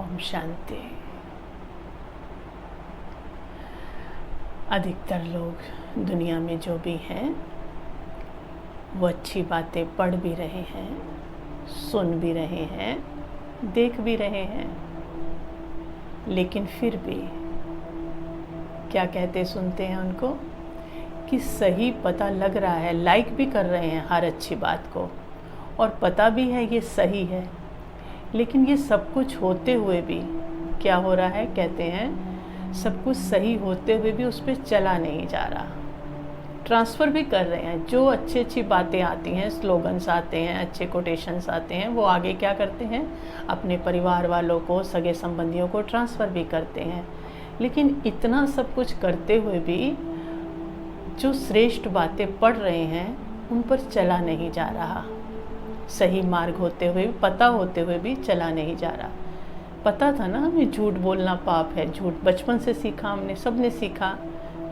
ओम शांति। अधिकतर लोग दुनिया में जो भी हैं वो अच्छी बातें पढ़ भी रहे हैं, सुन भी रहे हैं, देख भी रहे हैं, लेकिन फिर भी क्या कहते सुनते हैं उनको कि सही पता लग रहा है, लाइक भी कर रहे हैं हर अच्छी बात को और पता भी है ये सही है, लेकिन ये सब कुछ होते हुए भी क्या हो रहा है, कहते हैं सब कुछ सही होते हुए भी उस पर चला नहीं जा रहा। ट्रांसफ़र भी कर रहे हैं, जो अच्छी बातें आती हैं, स्लोगन्स आते हैं, अच्छे कोटेशंस आते हैं, वो आगे क्या करते हैं, अपने परिवार वालों को, सगे संबंधियों को ट्रांसफ़र भी करते हैं। लेकिन इतना सब कुछ करते हुए भी जो श्रेष्ठ बातें पढ़ रहे हैं उन पर चला नहीं जा रहा। सही मार्ग होते हुए भी, पता होते हुए भी चला नहीं जा रहा। पता था ना हमें झूठ बोलना पाप है, झूठ बचपन से सीखा हमने, सबने सीखा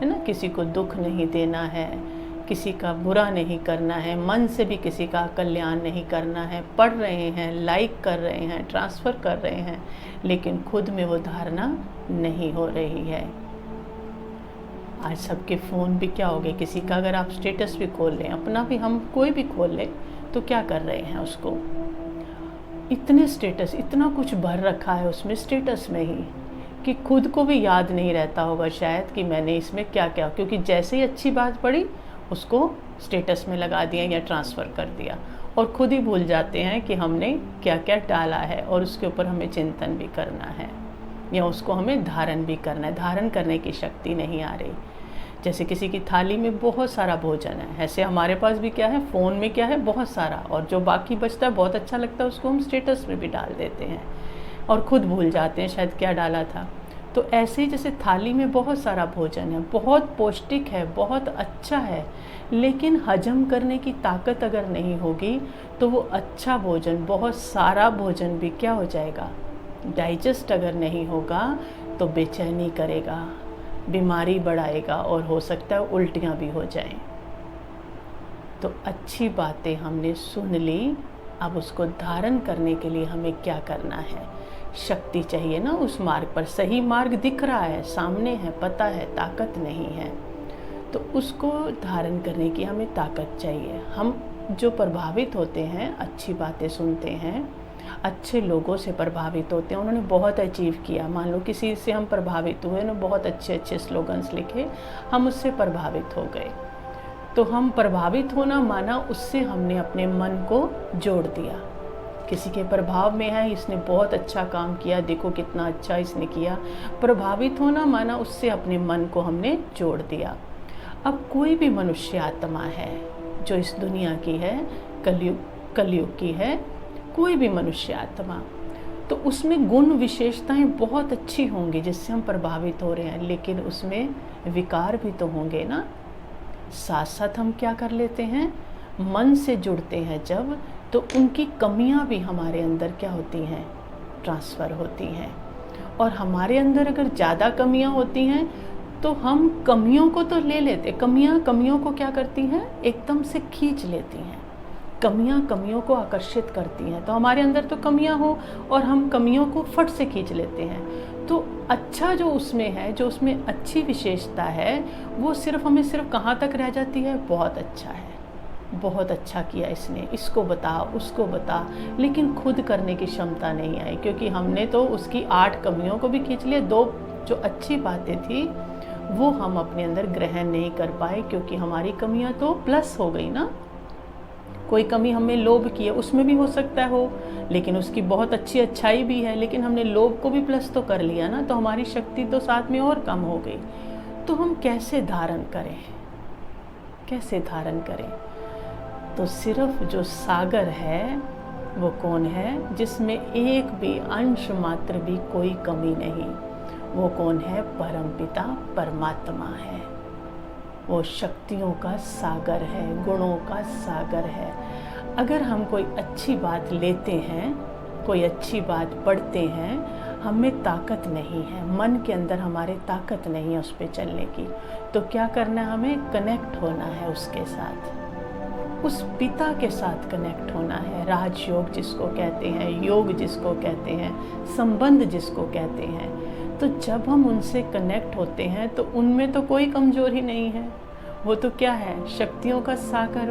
है ना। किसी को दुख नहीं देना है, किसी का बुरा नहीं करना है, मन से भी किसी का कल्याण नहीं करना है। पढ़ रहे हैं, लाइक कर रहे हैं, ट्रांसफ़र कर रहे हैं, लेकिन खुद में वो धारणा नहीं हो रही है। आज सबके फ़ोन भी क्या हो गए, किसी का अगर आप स्टेटस भी खोल लें, अपना भी हम कोई भी खोल लें, तो क्या कर रहे हैं उसको, इतने स्टेटस, इतना कुछ भर रखा है उसमें स्टेटस में ही कि खुद को भी याद नहीं रहता होगा शायद कि मैंने इसमें क्या क्या, क्योंकि जैसे ही अच्छी बात पड़ी उसको स्टेटस में लगा दिया या ट्रांसफ़र कर दिया और खुद ही भूल जाते हैं कि हमने क्या क्या डाला है और उसके ऊपर हमें चिंतन भी करना है या उसको हमें धारण भी करना है। धारण करने की शक्ति नहीं आ रही। जैसे किसी की थाली में बहुत सारा भोजन है, ऐसे हमारे पास भी क्या है, फ़ोन में क्या है, बहुत सारा, और जो बाकी बचता है बहुत अच्छा लगता है उसको हम स्टेटस में भी डाल देते हैं और ख़ुद भूल जाते हैं शायद क्या डाला था। तो ऐसे ही जैसे थाली में बहुत सारा भोजन है, बहुत पौष्टिक है, बहुत अच्छा है, लेकिन हजम करने की ताकत अगर नहीं होगी तो वो अच्छा भोजन, बहुत सारा भोजन भी क्या हो जाएगा, डाइजेस्ट अगर नहीं होगा तो बेचैनी करेगा, बीमारी बढ़ाएगा और हो सकता है उल्टियाँ भी हो जाएं। तो अच्छी बातें हमने सुन ली, अब उसको धारण करने के लिए हमें क्या करना है, शक्ति चाहिए ना उस मार्ग पर। सही मार्ग दिख रहा है, सामने है, पता है, ताकत नहीं है, तो उसको धारण करने की हमें ताकत चाहिए। हम जो प्रभावित होते हैं, अच्छी बातें सुनते हैं, अच्छे लोगों से प्रभावित होते हैं, उन्होंने बहुत अचीव किया, मान लो किसी से हम प्रभावित हुए, उन्होंने बहुत अच्छे स्लोगन्स लिखे, हम उससे प्रभावित हो गए, तो हम प्रभावित होना माना उससे हमने अपने मन को जोड़ दिया। किसी के प्रभाव में है, इसने बहुत अच्छा काम किया, देखो कितना अच्छा इसने किया, प्रभावित होना माना उससे अपने मन को हमने जोड़ दिया। अब कोई भी मनुष्य आत्मा है जो इस दुनिया की है, कलयुग की है, कोई भी मनुष्य आत्मा, तो उसमें गुण विशेषताएं बहुत अच्छी होंगी जिससे हम प्रभावित हो रहे हैं, लेकिन उसमें विकार भी तो होंगे ना। साथ साथ हम क्या कर लेते हैं, मन से जुड़ते हैं जब, तो उनकी कमियां भी हमारे अंदर क्या होती हैं, ट्रांसफ़र होती हैं। और हमारे अंदर अगर ज़्यादा कमियां होती हैं तो हम कमियों को तो ले लेते, कमियों को क्या करती हैं, एकदम से खींच लेती हैं। कमियों को आकर्षित करती हैं, तो हमारे अंदर तो कमियां हो और हम कमियों को फट से खींच लेते हैं। तो अच्छा जो उसमें है, जो उसमें अच्छी विशेषता है, वो सिर्फ कहाँ तक रह जाती है, बहुत अच्छा है, बहुत अच्छा किया इसने, इसको बता, उसको बता, लेकिन खुद करने की क्षमता नहीं आई, क्योंकि हमने तो उसकी 8 कमियों को भी खींच लिया, 2 जो अच्छी बातें थी वो हम अपने अंदर ग्रहण नहीं कर पाए, क्योंकि हमारी कमियां तो प्लस हो गई ना। कोई कमी हमें लोभ की है, उसमें भी हो सकता है हो, लेकिन उसकी बहुत अच्छी अच्छाई भी है, लेकिन हमने लोभ को भी प्लस तो कर लिया ना, तो हमारी शक्ति तो साथ में और कम हो गई। तो हम कैसे धारण करें, कैसे धारण करें? तो सिर्फ जो सागर है वो कौन है, जिसमें एक भी अंश मात्र भी कोई कमी नहीं, वो कौन है, परमपिता परमात्मा है। वो शक्तियों का सागर है, गुणों का सागर है। अगर हम कोई अच्छी बात लेते हैं, कोई अच्छी बात पढ़ते हैं, हमें ताकत नहीं है, मन के अंदर हमारे ताकत नहीं है उस पर चलने की, तो क्या करना है, हमें कनेक्ट होना है उसके साथ। उस पिता के साथ कनेक्ट होना है। राजयोग जिसको कहते हैं, योग जिसको कहते हैं, संबंध जिसको कहते हैं। तो जब हम उनसे कनेक्ट होते हैं तो उनमें तो कोई कमजोरी नहीं है। वो तो क्या है, शक्तियों का सागर,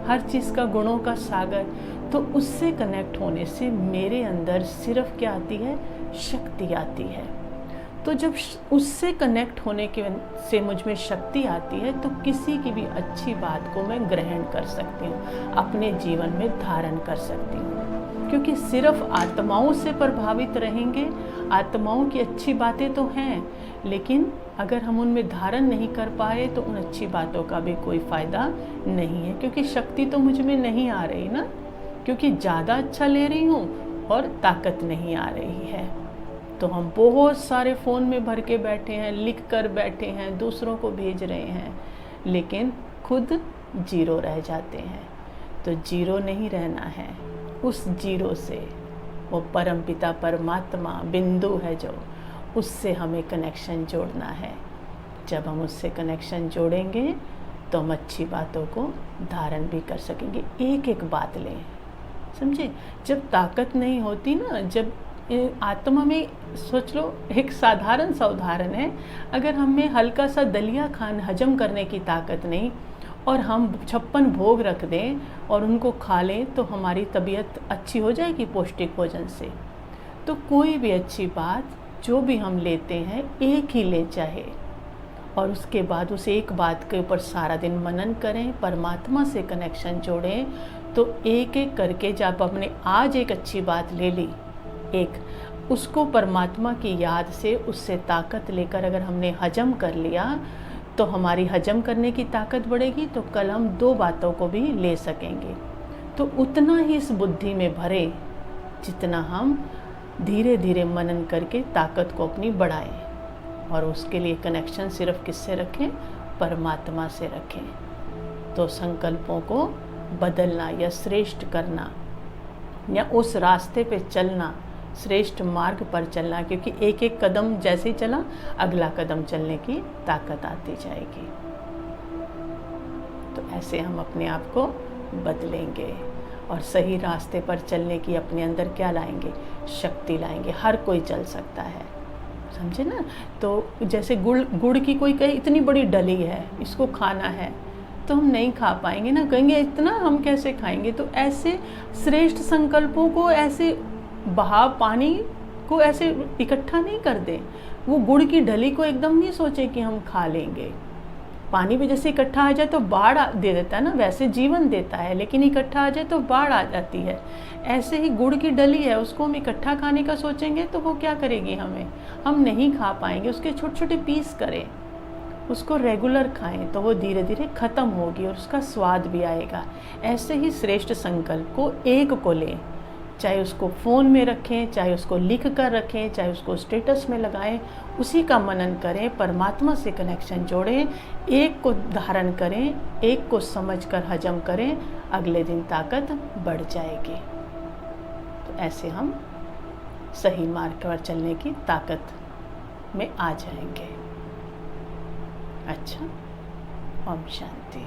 हर चीज़ का गुणों का सागर। तो उससे कनेक्ट होने से मेरे अंदर सिर्फ क्या आती है, शक्ति आती है। तो जब उससे कनेक्ट होने के से मुझ में शक्ति आती है तो किसी की भी अच्छी बात को मैं ग्रहण कर सकती हूँ, अपने जीवन में धारण कर सकती हूँ। क्योंकि सिर्फ आत्माओं से प्रभावित रहेंगे, आत्माओं की अच्छी बातें तो हैं, लेकिन अगर हम उनमें धारण नहीं कर पाए तो उन अच्छी बातों का भी कोई फ़ायदा नहीं है। क्योंकि शक्ति तो मुझ में नहीं आ रही ना, क्योंकि ज़्यादा अच्छा ले रही हूँ और ताकत नहीं आ रही है। तो हम बहुत सारे फ़ोन में भर के बैठे हैं, लिख कर बैठे हैं, दूसरों को भेज रहे हैं, लेकिन खुद जीरो रह जाते हैं। तो जीरो नहीं रहना है, उस जीरो से वो परमपिता परमात्मा बिंदु है जो, उससे हमें कनेक्शन जोड़ना है। जब हम उससे कनेक्शन जोड़ेंगे तो हम अच्छी बातों को धारण भी कर सकेंगे। एक एक बात लें, समझे। जब ताकत नहीं होती ना, जब आत्मा में, सोच लो एक साधारण सा उदाहरण है, अगर हमें हल्का सा दलिया खान हजम करने की ताकत नहीं और हम 56 भोग रख दें और उनको खा लें तो हमारी तबीयत अच्छी हो जाएगी पौष्टिक भोजन से। तो कोई भी अच्छी बात जो भी हम लेते हैं एक ही ले चाहे, और उसके बाद उस एक बात के ऊपर सारा दिन मनन करें, परमात्मा से कनेक्शन जोड़ें। तो एक एक करके जब हमने आज एक अच्छी बात ले ली, एक उसको परमात्मा की याद से उससे ताकत लेकर अगर हमने हजम कर लिया तो हमारी हजम करने की ताकत बढ़ेगी। तो कल हम 2 बातों को भी ले सकेंगे। तो उतना ही इस बुद्धि में भरे जितना हम धीरे धीरे मनन करके ताकत को अपनी बढ़ाएं। और उसके लिए कनेक्शन सिर्फ किससे रखें, परमात्मा से रखें। तो संकल्पों को बदलना या श्रेष्ठ करना या उस रास्ते पे चलना, श्रेष्ठ मार्ग पर चलना, क्योंकि एक एक कदम जैसे ही चला अगला कदम चलने की ताकत आती जाएगी। तो ऐसे हम अपने आप को बदलेंगे और सही रास्ते पर चलने की अपने अंदर क्या लाएंगे, शक्ति लाएंगे। हर कोई चल सकता है, समझे ना। तो जैसे गुड़ की कोई कहे इतनी बड़ी डली है, इसको खाना है, तो हम नहीं खा पाएंगे ना, कहेंगे इतना हम कैसे खाएंगे। तो ऐसे श्रेष्ठ संकल्पों को ऐसे बहाव पानी को ऐसे इकट्ठा नहीं कर दें। वो गुड़ की ढली को एकदम नहीं सोचे कि हम खा लेंगे। पानी भी जैसे इकट्ठा आ जाए तो बाढ़ दे देता है ना, वैसे जीवन देता है, लेकिन इकट्ठा आ जाए तो बाढ़ आ जाती है। ऐसे ही गुड़ की डली है, उसको हम इकट्ठा खाने का सोचेंगे तो वो क्या करेगी, हम नहीं खा पाएंगे। उसके छोटे छोटे पीस करें, उसको रेगुलर खाएं तो वो धीरे धीरे ख़त्म होगी और उसका स्वाद भी आएगा। ऐसे ही श्रेष्ठ संकल्प को एक को लें, चाहे उसको फ़ोन में रखें, चाहे उसको लिख कर रखें, चाहे उसको स्टेटस में लगाएं, उसी का मनन करें, परमात्मा से कनेक्शन जोड़ें, एक को धारण करें, एक को समझकर हजम करें, अगले दिन ताकत बढ़ जाएगी। तो ऐसे हम सही मार्ग पर चलने की ताकत में आ जाएंगे। अच्छा, ओम शांति।